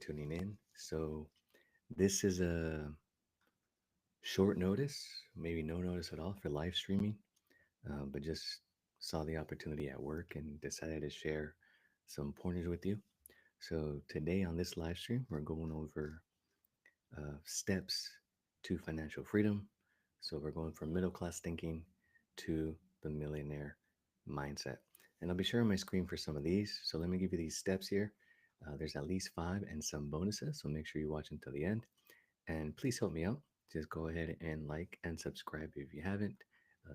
tuning in. So, this is a short notice, maybe no notice at all for live streaming, but just saw the opportunity at work and decided to share some pointers with you. So, today on this live stream, we're going over steps to financial freedom. So, we're going from middle class thinking to the millionaire mindset. And I'll be sharing my screen for some of these. So, let me give you these steps here. There's at least five and some bonuses. So, make sure you watch until the end. And please help me out. Just go ahead and like and subscribe if you haven't.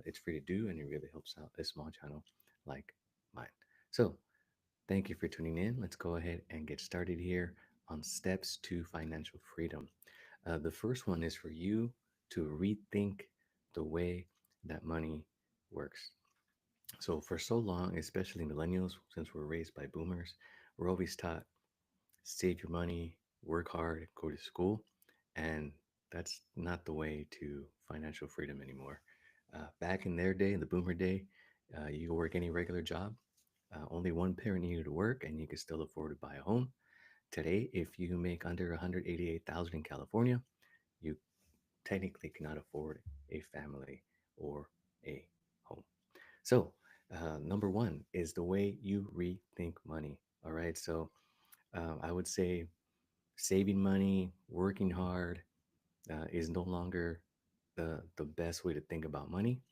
It's free to do and it really helps out a small channel like mine. So, thank you for tuning in. Let's go ahead and get started here on steps to financial freedom. The first one is for you to rethink the way that money works. So, for so long, especially millennials, since we're raised by boomers, we're always taught save your money, work hard, go to school. And that's not the way to financial freedom anymore. Back in their day, in the boomer day, you could work any regular job. Only one parent needed to work, and you could still afford to buy a home. Today, if you make under 188,000 in California, you technically cannot afford a family or a home. So, number one is the way you rethink money. All right. So, I would say saving money, working hard is no longer the best way to think about money.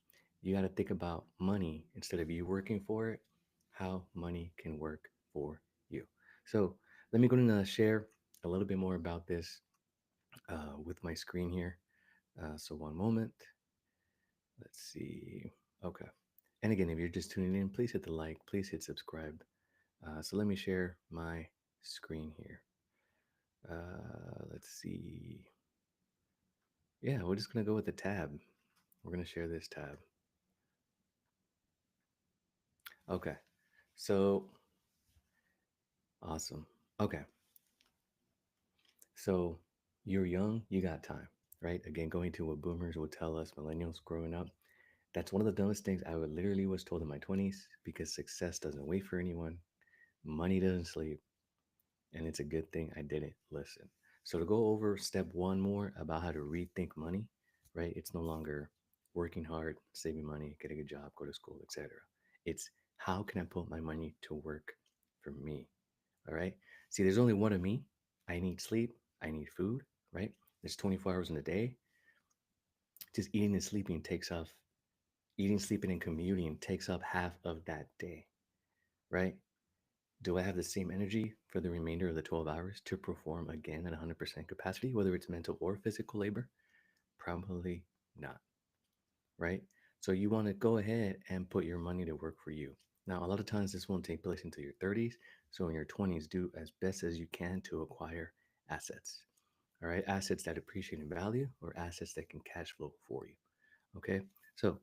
You got to think about money instead of you working for it, how money can work for you. So let me go and share a little bit more about this with my screen here. So one moment. Let's see. Okay. And again, if you're just tuning in, please hit the like, please hit subscribe. So let me share my screen here. Let's see. Yeah, we're just going to go with the tab. We're going to share this tab. Okay. So awesome. Okay. So you're young, you got time, right? Again, going to what boomers would tell us, millennials growing up. That's one of the dumbest things I would literally was told in my 20s because success doesn't wait for anyone, money doesn't sleep, and it's a good thing I didn't listen. So to go over step one more about how to rethink money, right? It's no longer working hard, saving money, getting a job, go to school, etc. It's how can I put my money to work for me? All right. See, there's only one of me. I need sleep. I need food, right? There's 24 hours in a day. Just eating and sleeping takes off. Eating, sleeping, and commuting takes up half of that day, right? Do I have the same energy for the remainder of the 12 hours to perform again at 100% capacity, whether it's mental or physical labor? Probably not, right? So you want to go ahead and put your money to work for you. Now, a lot of times this won't take place until your 30s. So in your 20s, do as best as you can to acquire assets. All right, assets that appreciate in value or assets that can cash flow for you. Okay, so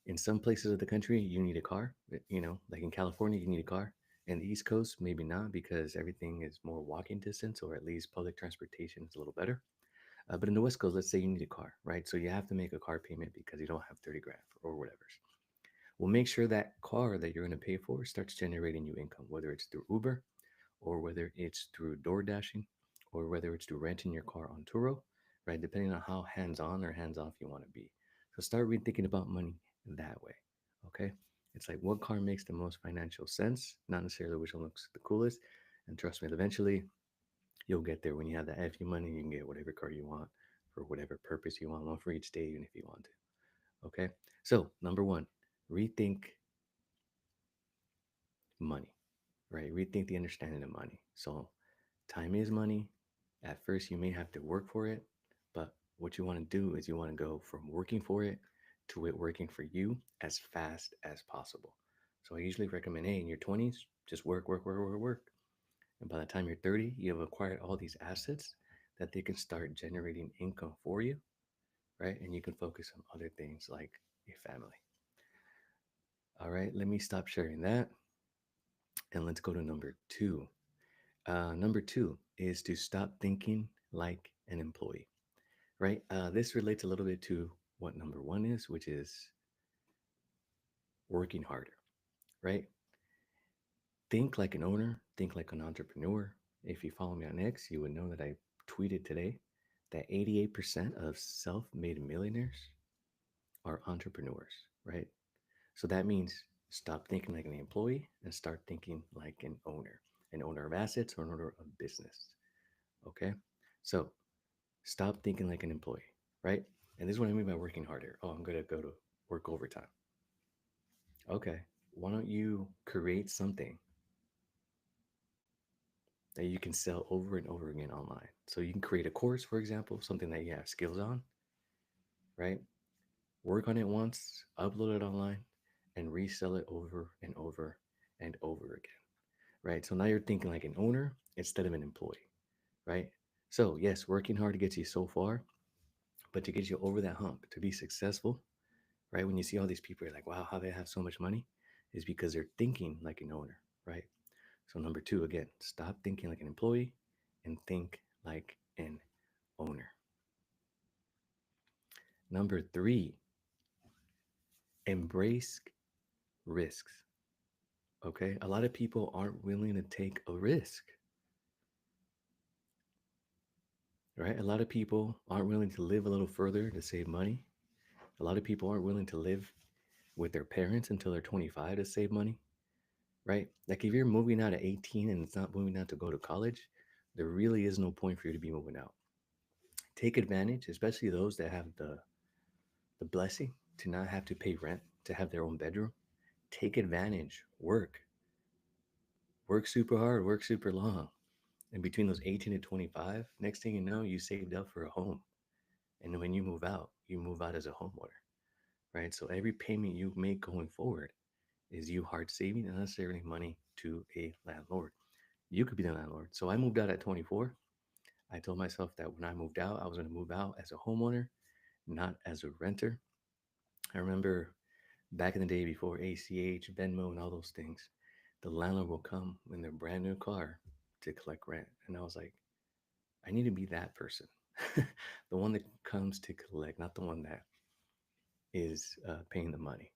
in some places of the country, you need a car. Like in California, you need a car. In the East Coast, maybe not because everything is more walking distance, or at least public transportation is a little better. But in the West Coast, let's say you need a car, right? So you have to make a car payment because you don't have 30 grand or whatever. Well, make sure that car that you're going to pay for starts generating you income, whether it's through Uber or whether it's through door dashing or whether it's through renting your car on Turo, right? Depending on how hands on or hands off you want to be. So start rethinking about money that way, okay? It's like what car makes the most financial sense, not necessarily which one looks the coolest. And trust me, eventually you'll get there. When you have that FU money, you can get whatever car you want for whatever purpose you want, one for each day, even if you want to, okay? So, number one, rethink money, right? Rethink the understanding of money. So, time is money. At first, you may have to work for it, but what you want to do is you want to go from working for it to it working for you as fast as possible. So, I usually recommend, hey, in your 20s, just work, work, work, work, work. And by the time you're 30, you have acquired all these assets that they can start generating income for you, right? And you can focus on other things like a family. All right, let me stop sharing that and let's go to number two. Number two is to stop thinking like an employee, right? This relates a little bit to what number one is, which is working harder, right? Think like an owner, think like an entrepreneur, If you follow me on X, you would know that I tweeted today that 88% of self made millionaires are entrepreneurs, right? So that means stop thinking like an employee and start thinking like an owner of assets or an owner of business. Okay. So stop thinking like an employee, right? And this is what I mean by working harder. Oh, I'm going to go to work overtime. Okay. Why don't you create something that you can sell over and over again online? So you can create a course, for example, something that you have skills on, right? Work on it once, upload it online, and resell it over and over and over again, right? So now you're thinking like an owner instead of an employee, right? So, yes, working hard gets you so far, but to get you over that hump, to be successful, right? When you see all these people, you're like, wow, how they have so much money is because they're thinking like an owner, right? So, number two, again, stop thinking like an employee and think like an owner. Number three, embrace risks. Okay. A lot of people aren't willing to take a risk, right? A lot of people aren't willing to live a little further to save money. A lot of people aren't willing to live with their parents until they're 25 to save money, right? Like if you're moving out at 18 and it's not moving out to go to college, there really is no point for you to be moving out. Take advantage, especially those that have the blessing to not have to pay rent, to have their own bedroom. Take advantage, work super hard, work super long. And between those 18 and 25, next thing you know, you saved up for a home. And then when you move out as a homeowner, right? So every payment you make going forward is you hard saving and not saving money to a landlord. You could be the landlord. So I moved out at 24. I told myself that when I moved out, I was going to move out as a homeowner, not as a renter. I remember back in the day before ACH, Venmo, and all those things, the landlord will come in their brand new car to collect rent. And I was like, I need to be that person. The one that comes to collect, not the one that is paying the money.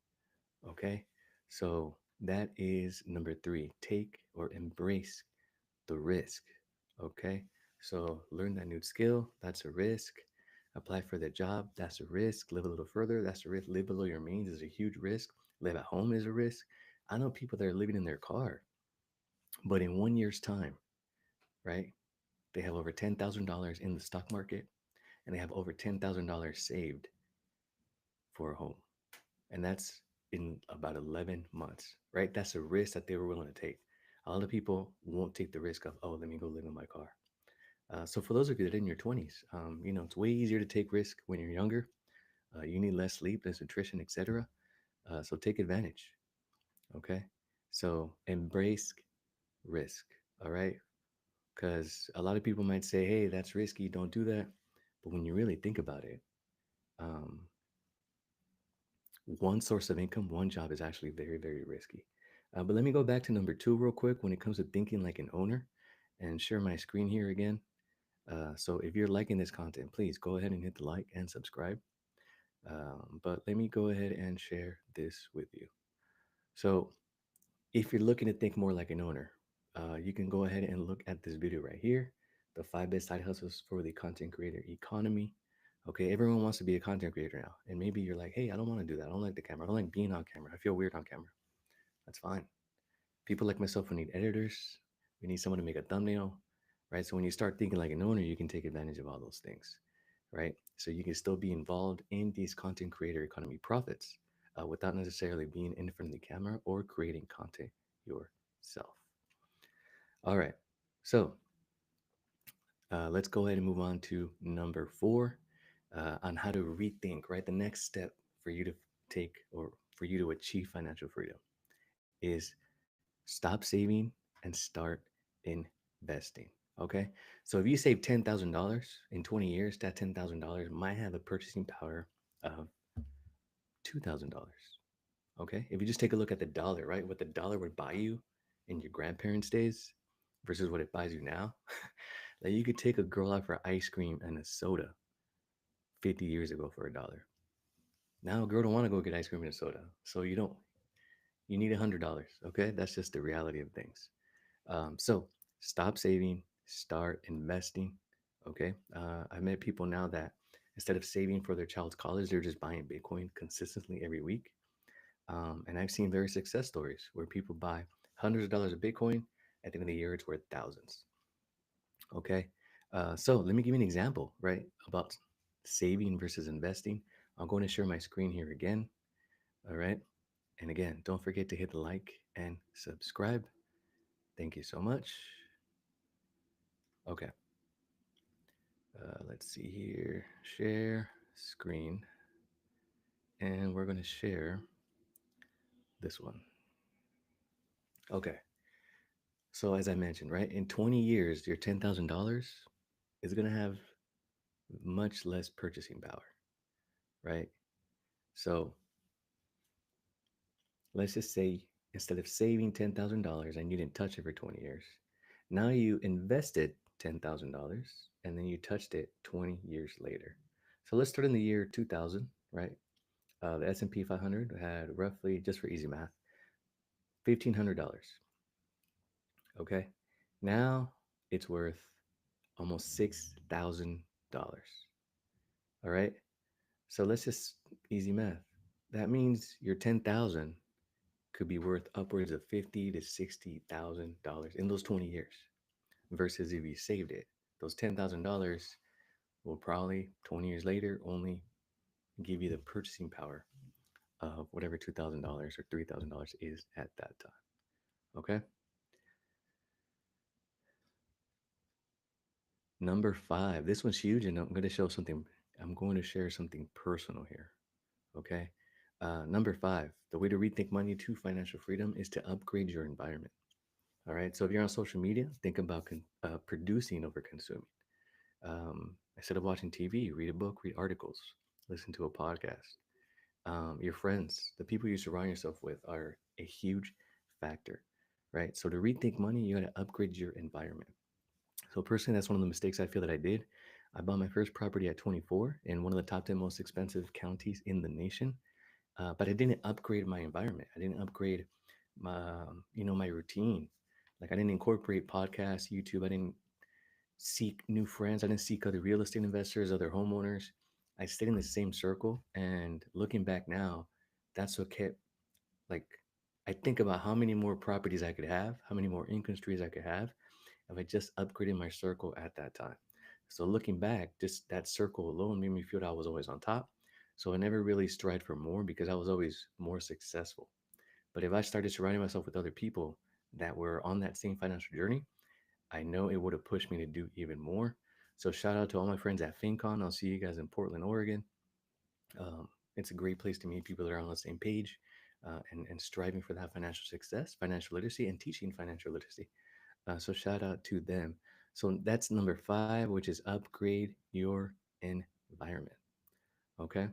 Okay. So that is number three. Take or embrace the risk. Okay. So learn that new skill. That's a risk. Apply for the job. That's a risk. Live a little further. That's a risk. Live below your means is a huge risk. Live at home is a risk. I know people that are living in their car, but in 1 year's time, right? They have over $10,000 in the stock market and they have over $10,000 saved for a home. And that's in about 11 months, right? That's a risk that they were willing to take. A lot of people won't take the risk of, oh, let me go live in my car. So for those of you that are in your 20s, it's way easier to take risk when you're younger. You need less sleep, less nutrition, etc. So take advantage. Okay. So embrace risk. All right. Because a lot of people might say, hey, that's risky. Don't do that. But when you really think about it, um, one source of income, one job is actually very, very risky. But let me go back to number two real quick when it comes to thinking like an owner and share my screen here again. So if you're liking this content, please go ahead and hit the like and subscribe. But let me go ahead and share this with you. So if you're looking to think more like an owner, you can go ahead and look at this video right here, the 5 best side hustles for the content creator economy. Okay, everyone wants to be a content creator now. And maybe you're like, hey, I don't want to do that. I don't like the camera. I don't like being on camera. I feel weird on camera. That's fine. People like myself who need editors, we need someone to make a thumbnail, right? So when you start thinking like an owner, you can take advantage of all those things, right? So you can still be involved in these content creator economy profits without necessarily being in front of the camera or creating content yourself. All right. So let's go ahead and move on to number four on how to rethink, right? The next step for you to take or for you to achieve financial freedom is stop saving and start investing. Okay. So if you save $10,000 in 20 years, that $10,000 might have a purchasing power of $2,000. Okay. If you just take a look at the dollar, right? What the dollar would buy you in your grandparents' days versus what it buys you now. Like you could take a girl out for ice cream and a soda 50 years ago for $1. Now a girl don't want to go get ice cream and a soda. So you need $100. Okay. That's just the reality of things. So stop saving start investing. Okay. I've met people now that instead of saving for their child's college, they're just buying Bitcoin consistently every week. And I've seen very success stories where people buy hundreds of dollars of Bitcoin. At the end of the year, it's worth thousands. Okay. So let me give you an example, right, about saving versus investing. I'm going to share my screen here again. All right. And again, don't forget to hit the like and subscribe. Thank you so much. Okay. Let's see here. Share screen. And we're going to share this one. Okay. So, as I mentioned, right, in 20 years, your $10,000 is going to have much less purchasing power, right? So, let's just say instead of saving $10,000 and you didn't touch it for 20 years, now you invested $10,000 and then you touched it 20 years later. So, let's start in the year 2000, right? The S&P 500 had roughly, just for easy math, $1,500. Okay. Now it's worth almost $6,000. All right. So let's just easy math. That means your 10,000 could be worth upwards of 50 to $60,000 in those 20 years. Versus if you saved it, those $10,000 will probably 20 years later only give you the purchasing power of whatever $2,000 or $3,000 is at that time. Okay. Number five, this one's huge, and I'm going to show something. I'm going to share something personal here. Okay. Number five, the way to rethink money to financial freedom is to upgrade your environment. All right. So if you're on social media, think about producing over consuming. Instead of watching TV, read a book, read articles, listen to a podcast. Your friends, the people you surround yourself with, are a huge factor, right? So to rethink money, you got to upgrade your environment. So personally, that's one of the mistakes I feel that I did. I bought my first property at 24 in one of the top 10 most expensive counties in the nation, but I didn't upgrade my environment. I didn't upgrade my routine. Like I didn't incorporate podcasts, YouTube. I didn't seek new friends. I didn't seek other real estate investors, other homeowners. I stayed in the same circle. And looking back now, that's what kept like I think about how many more properties I could have, how many more income streams I could have if I just upgraded my circle at that time. So looking back, just that circle alone made me feel that I was always on top. So I never really strived for more because I was always more successful. But if I started surrounding myself with other people that were on that same financial journey, I know it would have pushed me to do even more. So shout out to all my friends at FinCon. I'll see you guys in Portland, Oregon. It's a great place to meet people that are on the same page and striving for that financial success, financial literacy, and teaching financial literacy. So shout out to them. So that's number five, which is upgrade your environment. Okay.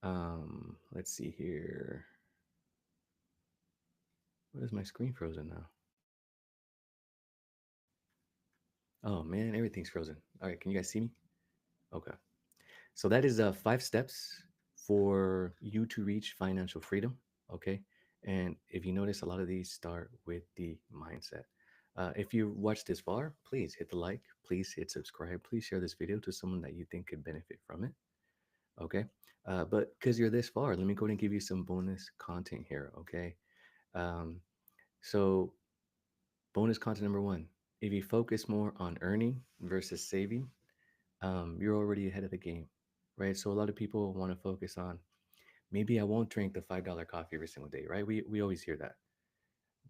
Let's see here. What is my screen frozen now? Oh man, everything's frozen. All right, can you guys see me? Okay. So that is 5 steps for you to reach financial freedom. Okay. And if you notice, a lot of these start with the mindset. If you watched this far, please hit the like, please hit subscribe, please share this video to someone that you think could benefit from it. Okay. But because you're this far, let me go ahead and give you some bonus content here. Okay. Um, so, bonus content number one, if you focus more on earning versus saving, you're already ahead of the game, right? So, a lot of people want to focus on maybe I won't drink the $5 coffee every single day, right? We always hear that.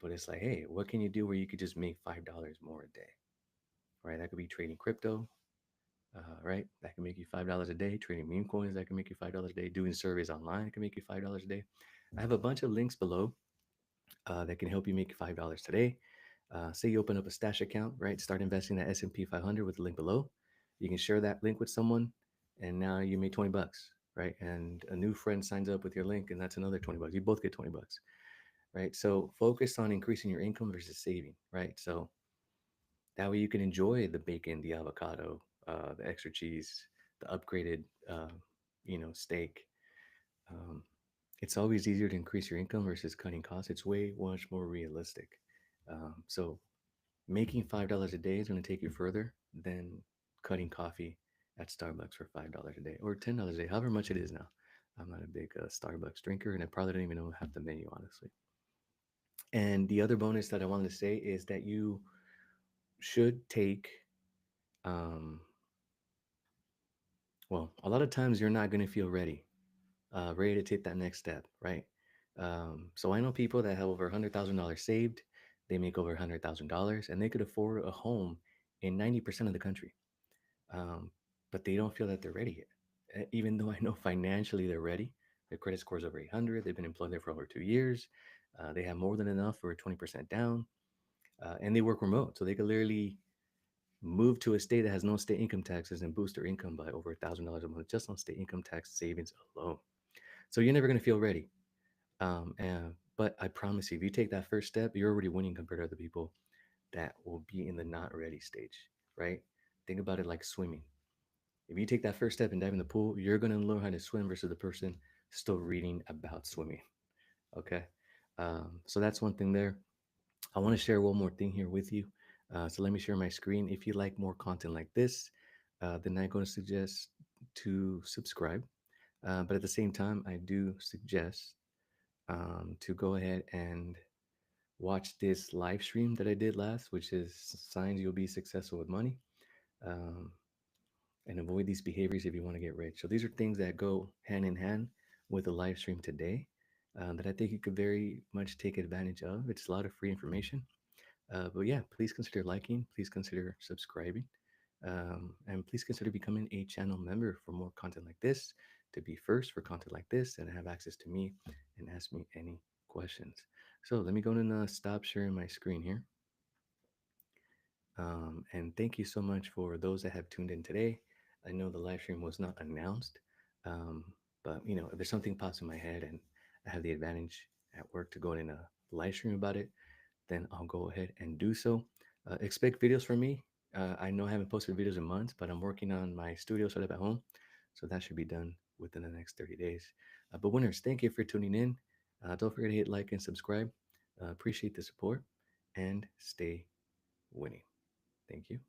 But it's like, hey, what can you do where you could just make $5 more a day, right? That could be trading crypto, right? That can make you $5 a day. Trading meme coins, that can make you $5 a day. Doing surveys online can make you $5 a day. I have a bunch of links below that can help you make $5 today. Say you open up a stash account, right? Start investing at S&P 500 with the link below. You can share that link with someone, and now you made 20 bucks, right? And a new friend signs up with your link, and that's another 20 bucks. You both get 20 bucks, right? So focus on increasing your income versus saving, right? So that way you can enjoy the bacon, the avocado, the extra cheese, the upgraded, steak. Um, it's always easier to increase your income versus cutting costs. It's way much more realistic. So Making $5 a day is going to take you further than cutting coffee at Starbucks for $5 a day or $10 a day, however much it is now. I'm not a big Starbucks drinker, and I probably don't even know half the menu, honestly. And the other bonus that I wanted to say is that you should take, um, well, a lot of times you're not going to feel ready to take that next step, right? So I know people that have over $100,000 saved. They make over $100,000, and they could afford a home in 90% of the country. um, but they don't feel that they're ready yet. Even though I know financially they're ready, their credit score is over 800. They've been employed there for over 2 years. They have more than enough for 20% down, and they work remote, so they could literally move to a state that has no state income taxes and boost their income by over $1,000 a month just on state income tax savings alone. So you're never going to feel ready. But I promise you, if you take that first step, you're already winning compared to other people that will be in the not ready stage, right? Think about it like swimming. If you take that first step and dive in the pool, you're going to learn how to swim versus the person still reading about swimming. Okay. So that's one thing there. I want to share one more thing here with you. So let me share my screen. If you like more content like this, then I'm going to suggest to subscribe. But at the same time, I do suggest to go ahead and watch this live stream that I did last, which is Signs You'll Be Successful with Money. Um, and avoid these behaviors if you want to get rich. So these are things that go hand in hand with the live stream today that I think you could very much take advantage of. It's a lot of free information. But yeah, please consider liking, please consider subscribing, and please consider becoming a channel member for more content like this, to be first for content like this and have access to me and ask me any questions. So let me go and stop sharing my screen here. And thank you so much for those that have tuned in today. I know the live stream was not announced, um, but if there's something pops in my head and I have the advantage at work to go in a live stream about it, then I'll go ahead and do so. Expect videos from me. I know I haven't posted videos in months, but I'm working on my studio setup at home, so that should be done within the next 30 days. But winners, thank you for tuning in. Don't forget to hit like and subscribe. Appreciate the support and stay winning. Thank you.